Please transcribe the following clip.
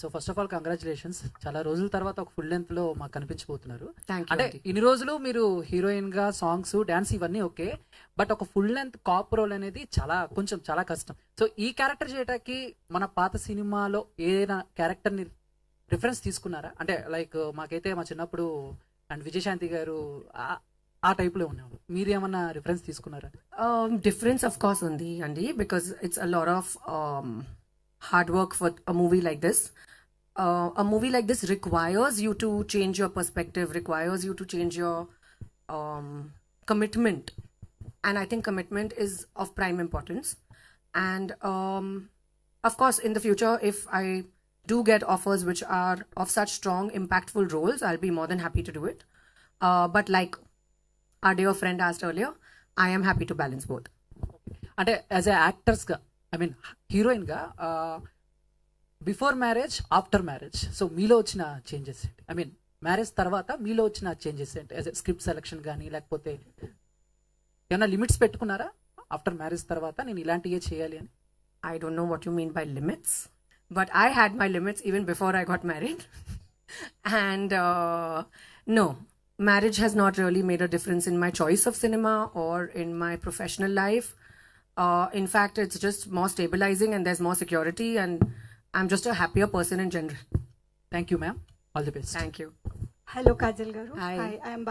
So first of all congratulations. చాలా రోజుల తర్వాత ఒక ఫుల్ లెంత్ లో మాకు కనిపించబోతున్నారు. థ్యాంక్ యూ అంటే ఇన్ని రోజులు మీరు హీరోయిన్ గా సాంగ్స్, డాన్స్ ఇవన్నీ ఓకే, బట్ ఒక ఫుల్ లెంత్ కాప్ రోల్ అనేది చాలా కష్టం. సో ఈ క్యారెక్టర్ చేయడానికి మన పాత సినిమాలో ఏదైనా క్యారెక్టర్ ని రిఫరెన్స్ తీసుకున్నారా? అంటే లైక్ మాకైతే మా చిన్నప్పుడు అండ్ విజయశాంతి గారు ఆ టైప్ లో ఉండేవాళ్ళు. మీరు ఏమన్నా రిఫరెన్స్ తీసుకున్నారా? డిఫరెన్స్ ఆఫ్ కోర్స్ ఉంది అండి, because it's a lot of hard work for a movie like this. A movie like this requires you to change your perspective, requires you to change your commitment. And I think commitment is of prime importance. And of course, in the future, if I do get offers which are of such strong, impactful roles, I'll be more than happy to do it. But like our dear friend asked earlier, I am happy to balance both. అంటే as a actors గా, I mean heroine గా, before marriage, after marriage, so మీలో వచ్చిన changes ఏంటి? I mean marriage తర్వాత మీలో వచ్చిన changes ఏంటి? యాజ్ ఎ స్క్రిప్ట్ సెలెక్షన్ కానీ, లేకపోతే ఏమైనా లిమిట్స్ పెట్టుకున్నారా ఆఫ్టర్ మ్యారేజ్ తర్వాత నేను ఇలాంటివే చేయాలి అని? I don't know what you mean by limits, but I had my limits even before I got married. And no, marriage has not really made a difference in my choice of cinema or in my professional life. In fact, it's just more stabilizing and there's more security, and I'm just a happier person in general. Thank you ma'am, all the best. Thank you. Hello, Kajal Garu. Hi. I am